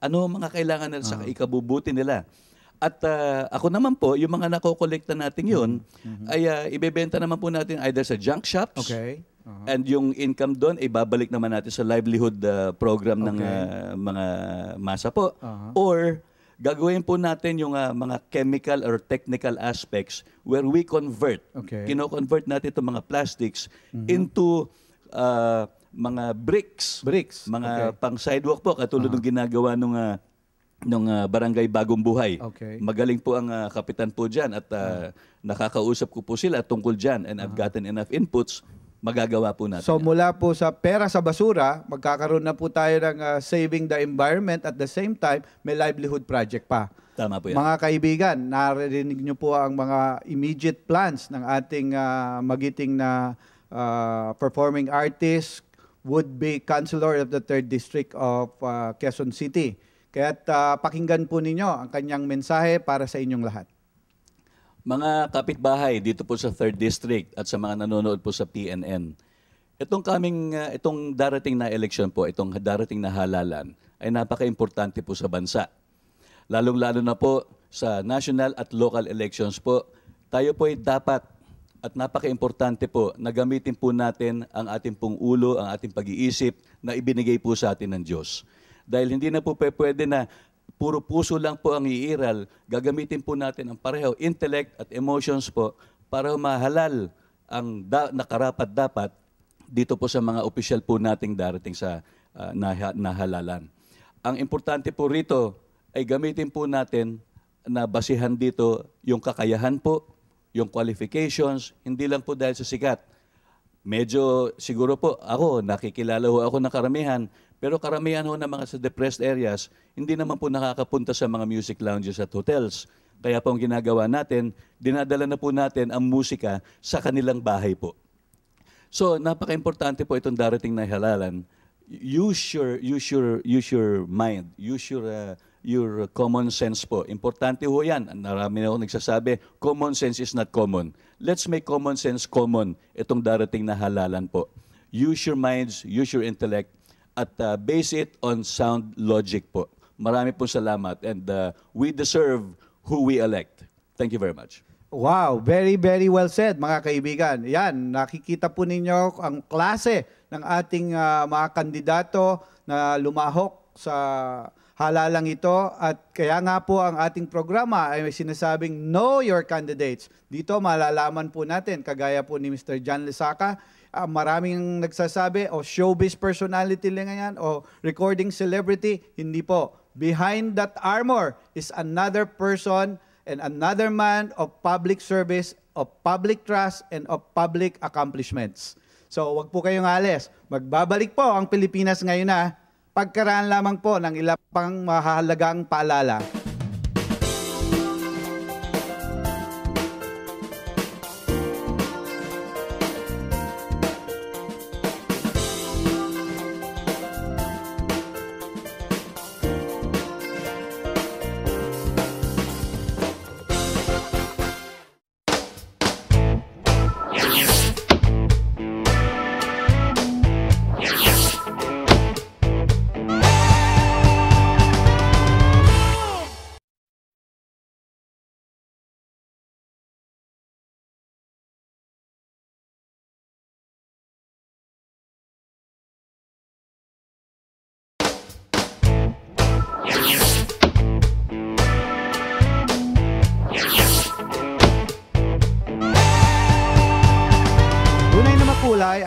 ano ang mga kailangan nila sa ikabubuti nila. At ako naman po, yung mga nakokolekta natin yun, ay ibebenta naman po natin either sa junk shops, and yung income doon, ibabalik naman natin sa livelihood program ng mga masa po. Or gagawin po natin yung mga chemical or technical aspects where we convert, kino-convert natin itong mga plastics into mga bricks, mga pang sidewalk po, katulad ng ginagawa nung barangay Bagong Buhay. Magaling po ang kapitan po dyan at nakakausap ko po sila tungkol dyan, and I've gotten enough inputs, magagawa po natin. So mula po sa pera sa basura, magkakaroon na po tayo ng saving the environment, at the same time, may livelihood project pa. Tama po yan. Mga kaibigan, narinig nyo po ang mga immediate plans ng ating magiting na performing artist, would-be councilor of the 3rd District of Quezon City. Kaya't pakinggan po ninyo ang kanyang mensahe para sa inyong lahat. Mga kapitbahay dito po sa 3rd District at sa mga nanonood po sa PNN, itong darating na eleksyon po, itong darating na halalan, ay napaka-importante po sa bansa. Lalong-lalo na po sa national at local elections po, tayo po ay dapat at napaka-importante po na gamitin po natin ang ating pong ulo, ang ating pag-iisip na ibinigay po sa atin ng Diyos. Dahil hindi na po pwede na puro puso lang po ang iiral, gagamitin po natin ang pareho, intellect at emotions po, para mahalal ang nakarapat-dapat dito po sa mga opisyal po nating darating sa nahalalan. Ang importante po rito ay gamitin po natin na basihan dito yung kakayahan po, yung qualifications, hindi lang po dahil sa sikat. Medyo siguro po ako, nakikilala ho ako ng karamihan, pero karamihan ho ng mga sa depressed areas, hindi naman po nakakapunta sa mga music lounges at hotels. Kaya po ang ginagawa natin, dinadala na po natin ang musika sa kanilang bahay po. So, napaka-importante po itong darating na halalan. Use your mind, use your common sense po. Importante ho yan. Marami na ako nagsasabi, common sense is not common. Let's make common sense common itong darating na halalan po. Use your minds, use your intellect, at base it on sound logic po. Marami po salamat, and we deserve who we elect. Thank you very much. Wow, very, very well said, mga kaibigan. Yan, nakikita po ninyo ang klase ng ating mga kandidato na lumahok sa halalang ito, at kaya nga po ang ating programa ay may sinasabing know your candidates. Dito malalaman po natin, kagaya po ni Mr. John Lesaca, maraming nagsasabi, showbiz personality lang yan, recording celebrity. Hindi po. Behind that armor is another person and another man of public service, of public trust, and of public accomplishments. So, wag po kayong alis. Magbabalik po ang Pilipinas ngayon na pagkaraan lamang po ng ilang pang mahalagang paalala.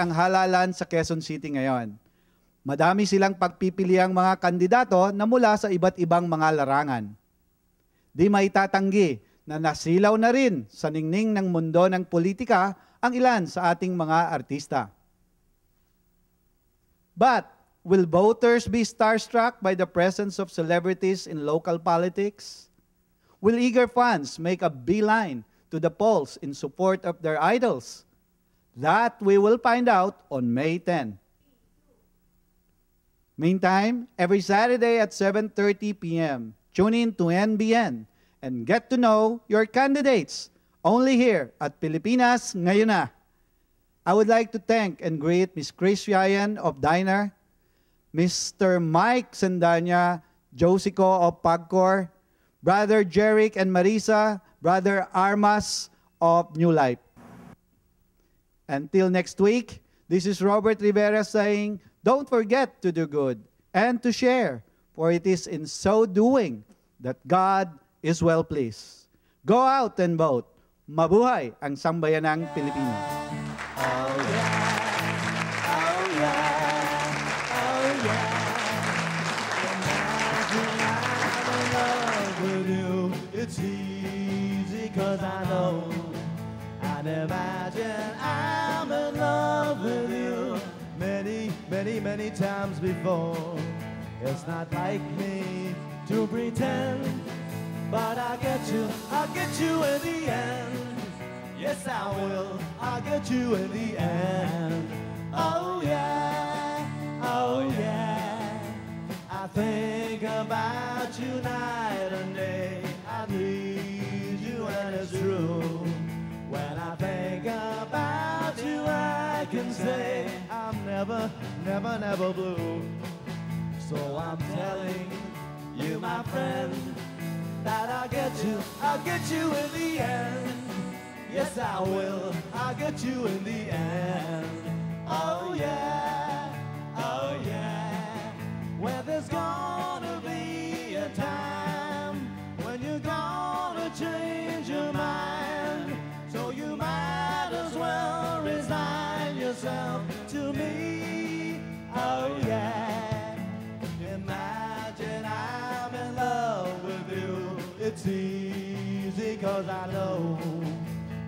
Ang halalan sa Quezon City ngayon. Madami silang pagpipiliang mga kandidato na mula sa iba't ibang mga larangan. Di maitatanggi na nasilaw na rin sa ningning ng mundo ng politika ang ilan sa ating mga artista. But will voters be starstruck by the presence of celebrities in local politics? Will eager fans make a beeline to the polls in support of their idols? That we will find out on May 10. Meantime, every Saturday at 7:30 p.m., tune in to NBN and get to know your candidates only here at Pilipinas Ngayon Na. I would like to thank and greet Ms. Chris Ryan of Diner, Mr. Mike Sendanya, Josico of Pagcor, Brother Jeric and Marisa, Brother Armas of New Life. Until next week, this is Robert Rivera saying, don't forget to do good and to share, for it is in so doing that God is well pleased. Go out and vote. Mabuhay ang sambayanang Pilipino. Oh yeah, oh yeah, oh yeah. Imagine I'm in love with you. It's easy 'cause I know. And imagine I'm in love with you. Many, many, many times before. It's not like me to pretend, but I'll get you in the end. Yes, I will, I'll get you in the end. Oh yeah, oh yeah. I think about you night and day. I need you and it's true. When I think about you, I can say I'm never, never, never blue. So I'm telling you, my friend, that I'll get you in the end. Yes, I will, I'll get you in the end. Oh yeah, oh yeah. Where there's gonna be a time when you're gonna change your mind. So you might as well resign yourself to me. Oh yeah. Imagine I'm in love with you. It's easy 'cause I know.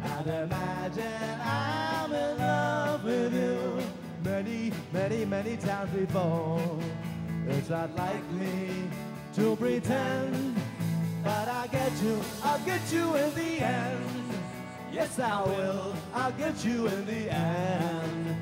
And imagine I'm in love with you. Many, many, many times before. It's not like me to pretend, but I'll get you in the end. Yes, I will, I'll get you in the end.